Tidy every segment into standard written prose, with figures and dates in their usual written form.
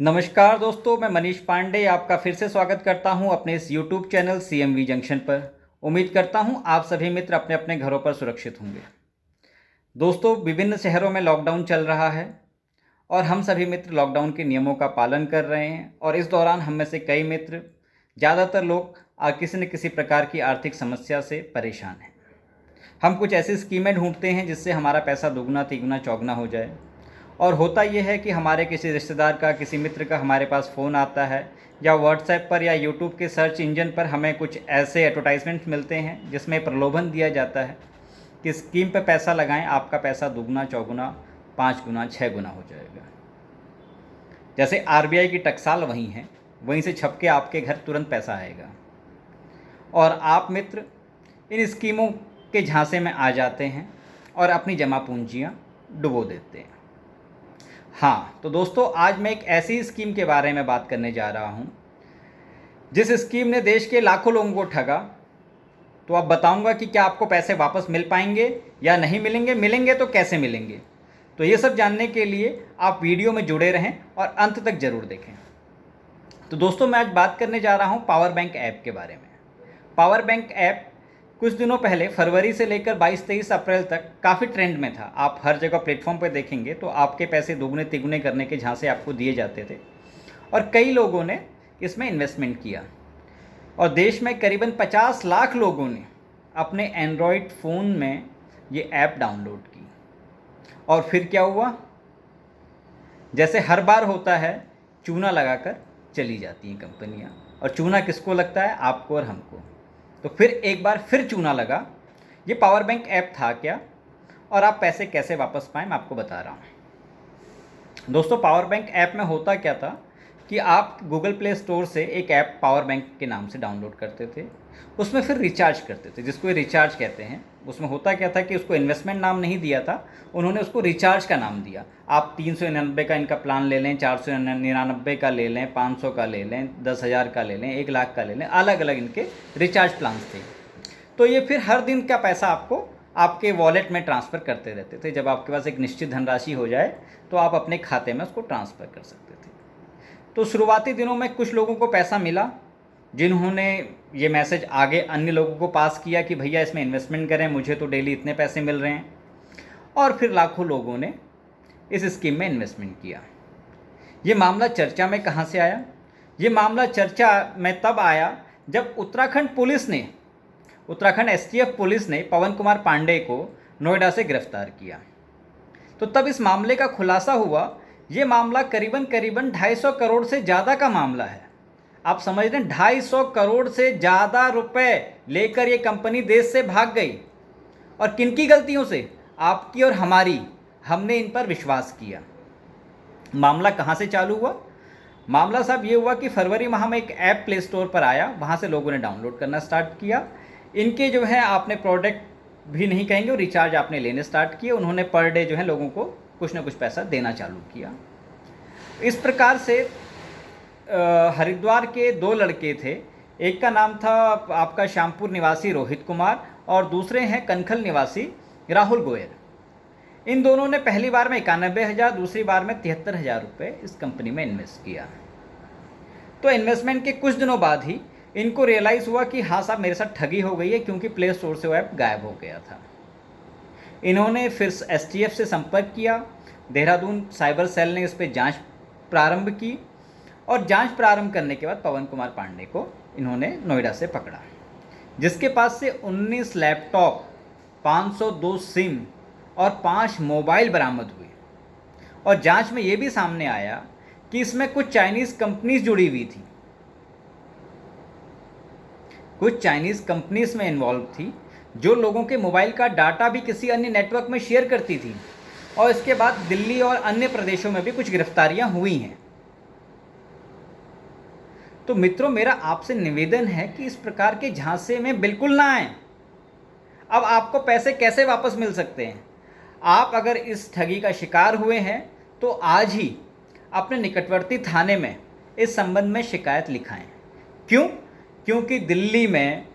नमस्कार दोस्तों, मैं मनीष पांडे आपका फिर से स्वागत करता हूं अपने इस YouTube चैनल CMV जंक्शन पर। उम्मीद करता हूं आप सभी मित्र अपने अपने घरों पर सुरक्षित होंगे। दोस्तों, विभिन्न शहरों में लॉकडाउन चल रहा है और हम सभी मित्र लॉकडाउन के नियमों का पालन कर रहे हैं और इस दौरान हम में से कई मित्र, ज़्यादातर लोग किसी न किसी प्रकार की आर्थिक समस्या से परेशान हैं। हम कुछ ऐसी स्कीमें ढूंढते हैं जिससे हमारा पैसा दुगना तिगुना चौगुना हो जाए। और होता यह है कि हमारे किसी रिश्तेदार का, किसी मित्र का हमारे पास फ़ोन आता है या व्हाट्सएप पर या यूट्यूब के सर्च इंजन पर हमें कुछ ऐसे एडवर्टाइजमेंट मिलते हैं जिसमें प्रलोभन दिया जाता है कि स्कीम पर पैसा लगाएं, आपका पैसा दुगना चौगुना 5 गुना 6 गुना हो जाएगा। जैसे RBI की टकसाल वहीं है, वहीं से छप के आपके घर तुरंत पैसा आएगा और आप मित्र इन स्कीमों के झांसे में आ जाते हैं और अपनी जमा पूंजियाँ डुबो देते हैं। हाँ, तो दोस्तों, आज मैं एक ऐसी स्कीम के बारे में बात करने जा रहा हूँ जिस स्कीम ने देश के लाखों लोगों को ठगा। तो अब बताऊँगा कि क्या आपको पैसे वापस मिल पाएंगे या नहीं मिलेंगे, मिलेंगे तो कैसे मिलेंगे। तो ये सब जानने के लिए आप वीडियो में जुड़े रहें और अंत तक ज़रूर देखें। तो दोस्तों, मैं आज बात करने जा रहा हूँ पावर बैंक ऐप के बारे में। पावर बैंक ऐप कुछ दिनों पहले फरवरी से लेकर 22-23 अप्रैल तक काफ़ी ट्रेंड में था। आप हर जगह प्लेटफॉर्म पर देखेंगे तो आपके पैसे दुगने तिगुने करने के झांसे आपको दिए जाते थे और कई लोगों ने इसमें इन्वेस्टमेंट किया और देश में करीबन 50 लाख लोगों ने अपने एंड्रॉयड फ़ोन में ये ऐप डाउनलोड की। और फिर क्या हुआ, जैसे हर बार होता है, चूना लगाकर चली जाती हैं कंपनियां। और चूना किसको लगता है? आपको और हमको। तो फिर एक बार फिर चूना लगा। ये पावर बैंक ऐप था क्या और आप पैसे कैसे वापस पाएं, मैं आपको बता रहा हूँ। दोस्तों, पावर बैंक ऐप में होता क्या था कि आप गूगल प्ले स्टोर से एक ऐप पावर बैंक के नाम से डाउनलोड करते थे, उसमें फिर रिचार्ज करते थे, जिसको ये रिचार्ज कहते हैं। उसमें होता क्या था कि उसको इन्वेस्टमेंट नाम नहीं दिया था, उन्होंने उसको रिचार्ज का नाम दिया। आप 399 का इनका प्लान ले लें, 499 का ले लें, 500 का ले लें, 10,000 का ले लें, 1 लाख का ले लें, अलग अलग इनके रिचार्ज प्लान्स थे। तो ये फिर हर दिन का पैसा आपको आपके वॉलेट में ट्रांसफ़र करते रहते थे। जब आपके पास एक निश्चित धनराशि हो जाए तो आप अपने खाते में उसको ट्रांसफ़र कर सकते थे। तो शुरुआती दिनों में कुछ लोगों को पैसा मिला, जिन्होंने ये मैसेज आगे अन्य लोगों को पास किया कि भैया इसमें इन्वेस्टमेंट करें, मुझे तो डेली इतने पैसे मिल रहे हैं। और फिर लाखों लोगों ने इस स्कीम में इन्वेस्टमेंट किया। ये मामला चर्चा में कहाँ से आया? ये मामला चर्चा में तब आया जब उत्तराखंड STF पुलिस ने पवन कुमार पांडे को नोएडा से गिरफ्तार किया। तो तब इस मामले का खुलासा हुआ। ये मामला करीबन 250 करोड़ से ज़्यादा का मामला है। आप समझ रहे हैं, 250 करोड़ से ज़्यादा रुपए लेकर ये कंपनी देश से भाग गई। और किनकी गलतियों से? आपकी और हमारी। हमने इन पर विश्वास किया। मामला कहाँ से चालू हुआ? मामला साहब ये हुआ कि फरवरी माह में एक ऐप प्ले स्टोर पर आया, वहाँ से लोगों ने डाउनलोड करना स्टार्ट किया। इनके जो है, आपने प्रोडक्ट भी नहीं कहेंगे, और रिचार्ज आपने लेने स्टार्ट किए। उन्होंने पर डे जो है लोगों को कुछ ना कुछ पैसा देना चालू किया। इस प्रकार से हरिद्वार के 2 लड़के थे। एक का नाम था आपका श्यामपुर निवासी रोहित कुमार और दूसरे हैं कनखल निवासी राहुल गोयल। इन दोनों ने पहली बार में 91,000, दूसरी बार में 73,000 रुपये इस कंपनी में इन्वेस्ट किया। तो इन्वेस्टमेंट के कुछ दिनों बाद ही इनको रियलाइज़ हुआ कि हाँ साहब, मेरे साथ ठगी हो गई है, क्योंकि प्ले स्टोर से वो ऐप गायब हो गया था। इन्होंने फिर STF से संपर्क किया। देहरादून साइबर सेल ने इस पर जाँच प्रारंभ की और जांच प्रारंभ करने के बाद पवन कुमार पांडे को इन्होंने नोएडा से पकड़ा, जिसके पास से 19 लैपटॉप, 502 सिम और 5 मोबाइल बरामद हुए। और जांच में ये भी सामने आया कि इसमें कुछ चाइनीज़ कंपनीज जुड़ी हुई थी। कुछ चाइनीज़ कंपनीज में इन्वॉल्व थी, जो लोगों के मोबाइल का डाटा भी किसी अन्य नेटवर्क में शेयर करती थी। और इसके बाद दिल्ली और अन्य प्रदेशों में भी कुछ गिरफ्तारियां हुई हैं। तो मित्रों, मेरा आपसे निवेदन है कि इस प्रकार के झांसे में बिल्कुल ना आएं। अब आपको पैसे कैसे वापस मिल सकते हैं? आप अगर इस ठगी का शिकार हुए हैं तो आज ही अपने निकटवर्ती थाने में इस संबंध में शिकायत लिखाएं। क्यों? क्योंकि दिल्ली में,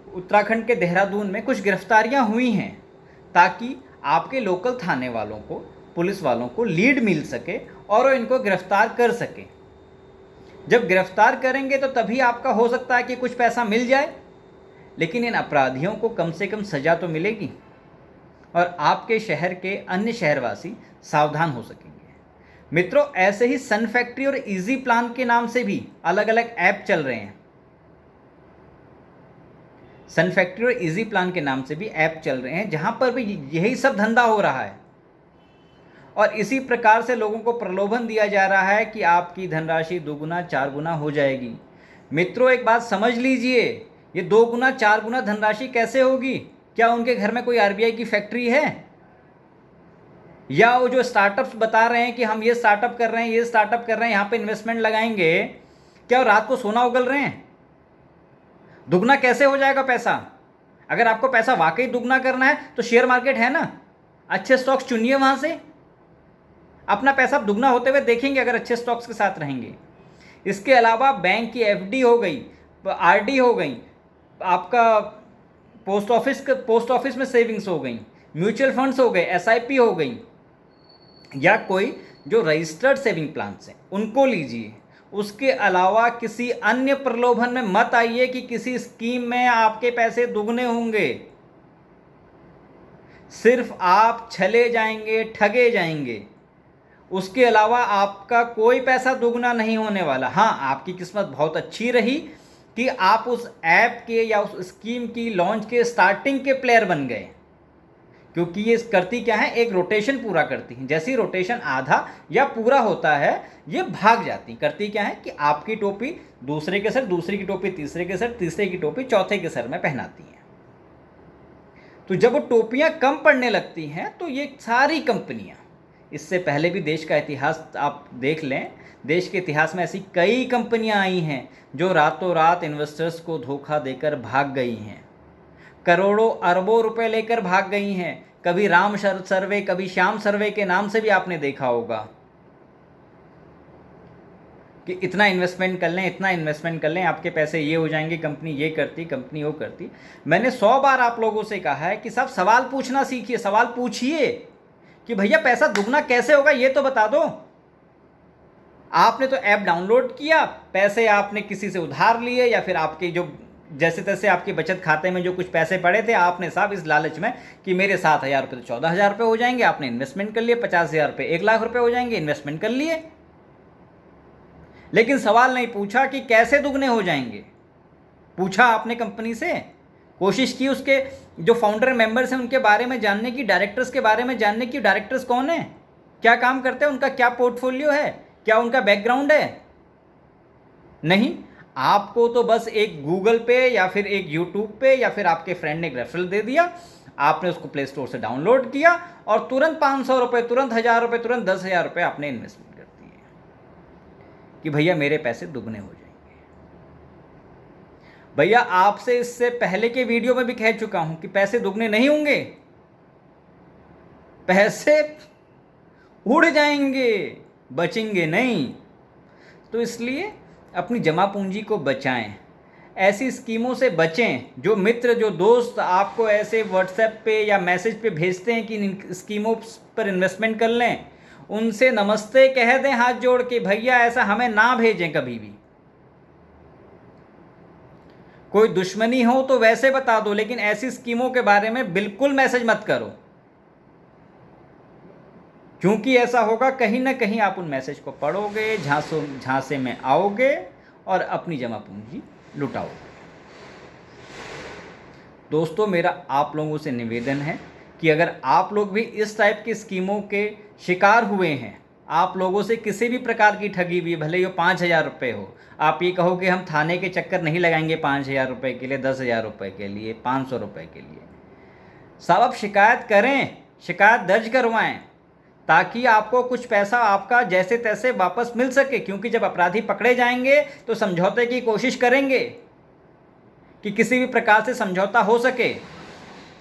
उत्तराखंड के देहरादून में कुछ गिरफ्तारियां हुई हैं, ताकि आपके लोकल थाने वालों को, पुलिस वालों को लीड मिल सके और वो इनको गिरफ्तार कर सके। जब गिरफ्तार करेंगे तो तभी आपका हो सकता है कि कुछ पैसा मिल जाए, लेकिन इन अपराधियों को कम से कम सज़ा तो मिलेगी और आपके शहर के अन्य शहरवासी सावधान हो सकेंगे। मित्रों, ऐसे ही सन फैक्ट्री और इजी प्लान के नाम से भी अलग अलग ऐप चल रहे हैं। सन फैक्ट्री और इजी प्लान के नाम से भी ऐप चल रहे हैं, जहां पर भी यही सब धंधा हो रहा है और इसी प्रकार से लोगों को प्रलोभन दिया जा रहा है कि आपकी धनराशि 2 गुना 4 गुना हो जाएगी। मित्रों, एक बात समझ लीजिए, ये 2 गुना 4 गुना धनराशि कैसे होगी? क्या उनके घर में कोई आरबीआई की फैक्ट्री है? या वो जो स्टार्टअप्स बता रहे हैं कि हम ये स्टार्टअप कर रहे हैं, ये स्टार्टअप कर रहे हैं, यहाँ पे इन्वेस्टमेंट लगाएंगे, क्या वो रात को सोना उगल रहे हैं? दुगना कैसे हो जाएगा पैसा? अगर आपको पैसा वाकई दुगना करना है तो शेयर मार्केट है ना, अच्छे स्टॉक्स चुनिए, वहाँ से अपना पैसा दुगना होते हुए देखेंगे अगर अच्छे स्टॉक्स के साथ रहेंगे। इसके अलावा बैंक की एफडी हो गई, आरडी हो गई, आपका पोस्ट ऑफिस में सेविंग्स हो गई, म्यूचुअल फंड्स हो गए, एसआईपी हो गई, या कोई जो रजिस्टर्ड सेविंग प्लान्स हैं उनको लीजिए। उसके अलावा किसी अन्य प्रलोभन में मत आइए कि किसी स्कीम में आपके पैसे दुगने होंगे। सिर्फ आप छले जाएंगे, ठगे जाएंगे। उसके अलावा आपका कोई पैसा दुगना नहीं होने वाला। हाँ, आपकी किस्मत बहुत अच्छी रही कि आप उस ऐप के या उस स्कीम की लॉन्च के स्टार्टिंग के प्लेयर बन गए, क्योंकि ये करती क्या है, एक रोटेशन पूरा करती है। जैसे ही रोटेशन आधा या पूरा होता है, ये भाग जाती करती क्या है कि आपकी टोपी दूसरे के सर, दूसरे की टोपी तीसरे के सर, तीसरे की टोपी चौथे के सर में पहनाती हैं। तो जब वो टोपियां कम पड़ने लगती हैं तो ये सारी कंपनियां, इससे पहले भी देश का इतिहास आप देख लें, देश के इतिहास में ऐसी कई कंपनियां आई हैं जो रातों रात इन्वेस्टर्स को धोखा देकर भाग गई हैं, करोड़ों अरबों रुपए लेकर भाग गई हैं। कभी राम सर्वे, कभी श्याम सर्वे के नाम से भी आपने देखा होगा कि इतना इन्वेस्टमेंट कर लें, इतना इन्वेस्टमेंट कर लें, आपके पैसे ये हो जाएंगे, कंपनी ये करती, कंपनी वो करती। मैंने 100 बार आप लोगों से कहा है कि सब सवाल पूछना सीखिए, सवाल पूछिए कि भैया पैसा दुगना कैसे होगा, ये तो बता दो। आपने तो ऐप डाउनलोड किया, पैसे आपने किसी से उधार लिए, या फिर आपके जो जैसे तैसे आपके बचत खाते में जो कुछ पैसे पड़े थे, आपने साहब इस लालच में कि मेरे 7,000 रुपये तो 14,000 रुपये हो जाएंगे, आपने इन्वेस्टमेंट कर लिए, 50,000 रुपये 1,00,000 रुपये हो जाएंगे, इन्वेस्टमेंट कर लिए। लेकिन सवाल नहीं पूछा कि कैसे दुगने हो जाएंगे। पूछा आपने कंपनी से, कोशिश की उसके जो फाउंडर मेंबर्स हैं उनके बारे में जानने की, डायरेक्टर्स के बारे में जानने की, डायरेक्टर्स कौन है, क्या काम करते हैं, उनका क्या पोर्टफोलियो है, क्या उनका बैकग्राउंड है? नहीं, आपको तो बस एक गूगल पे या फिर एक यूट्यूब पे या फिर आपके फ्रेंड ने एक रेफरल दे दिया, आपने उसको प्ले स्टोर से डाउनलोड किया और तुरंत 500 रुपये, तुरंत 1,000 रुपये, तुरंत 10,000 रुपये आपने इन्वेस्टमेंट कर दिए कि भैया मेरे पैसे दुगने हो जाएंगे। भैया आपसे इससे पहले के वीडियो में भी कह चुका हूं कि पैसे दुगने नहीं होंगे, पैसे उड़ जाएंगे, बचेंगे नहीं। तो इसलिए अपनी जमा पूंजी को बचाएं, ऐसी स्कीमों से बचें। जो मित्र, जो दोस्त आपको ऐसे व्हाट्सएप पे या मैसेज पे भेजते हैं कि इन स्कीमों पर इन्वेस्टमेंट कर लें, उनसे नमस्ते कह दें हाथ जोड़ के, भैया ऐसा हमें ना भेजें कभी भी। कोई दुश्मनी हो तो वैसे बता दो, लेकिन ऐसी स्कीमों के बारे में बिल्कुल मैसेज मत करो, क्योंकि ऐसा होगा कहीं ना कहीं आप उन मैसेज को पढ़ोगे, झांसे में आओगे और अपनी जमा पूंजी लुटाओगे। दोस्तों, मेरा आप लोगों से निवेदन है कि अगर आप लोग भी इस टाइप की स्कीमों के शिकार हुए हैं, आप लोगों से किसी भी प्रकार की ठगी हुई, भले ही 5,000 रुपये हो, आप ये कहो कि हम थाने के चक्कर नहीं लगाएंगे 5,000 रुपये के लिए, 10,000 रुपये के लिए, 500 रुपये के लिए। साहब आप शिकायत करें, शिकायत दर्ज करवाएं, ताकि आपको कुछ पैसा आपका जैसे तैसे वापस मिल सके। क्योंकि जब अपराधी पकड़े जाएंगे तो समझौते की कोशिश करेंगे कि किसी भी प्रकार से समझौता हो सके।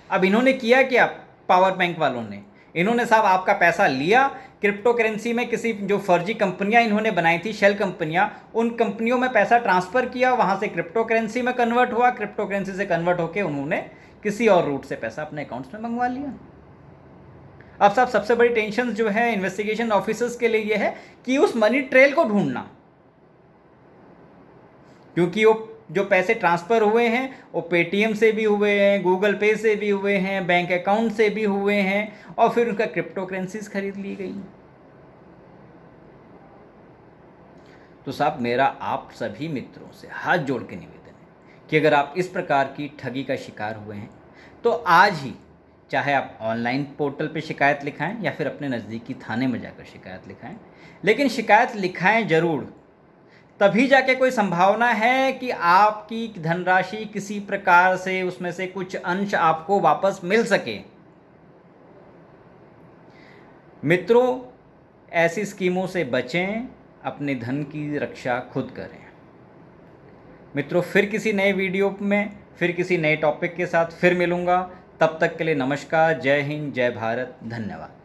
अब इन्होंने किया क्या, पावर बैंक वालों ने, इन्होंने साहब आपका पैसा लिया, क्रिप्टो करेंसी में किसी जो फर्जी कंपनियां इन्होंने बनाई थी, शेल कंपनियां, उन कंपनियों में पैसा ट्रांसफ़र किया, वहाँ से क्रिप्टो करेंसी में कन्वर्ट हुआ, क्रिप्टो करेंसी से कन्वर्ट होकर उन्होंने किसी और रूट से पैसा अपने अकाउंट्स में मंगवा लिया। अब साहब सबसे बड़ी टेंशन जो है इन्वेस्टिगेशन ऑफिसर्स के लिए ये है कि उस मनी ट्रेल को ढूंढना। क्योंकि वो जो पैसे ट्रांसफ़र हुए हैं वो पेटीएम से भी हुए हैं, गूगल पे से भी हुए हैं, बैंक अकाउंट से भी हुए हैं और फिर उनका क्रिप्टो करेंसीज खरीद ली गई। तो साहब मेरा आप सभी मित्रों से हाथ जोड़ के निवेदन है कि अगर आप इस प्रकार की ठगी का शिकार हुए हैं तो आज ही, चाहे आप ऑनलाइन पोर्टल पे शिकायत लिखाएं या फिर अपने नज़दीकी थाने में जाकर शिकायत लिखाएं, लेकिन शिकायत लिखाएं ज़रूर। तभी जाके कोई संभावना है कि आपकी धनराशि किसी प्रकार से उसमें से कुछ अंश आपको वापस मिल सके। मित्रों, ऐसी स्कीमों से बचें, अपने धन की रक्षा खुद करें। मित्रों, फिर किसी नए वीडियो में फिर किसी नए टॉपिक के साथ फिर मिलूँगा। तब तक के लिए नमस्कार, जय हिंद, जय भारत, धन्यवाद।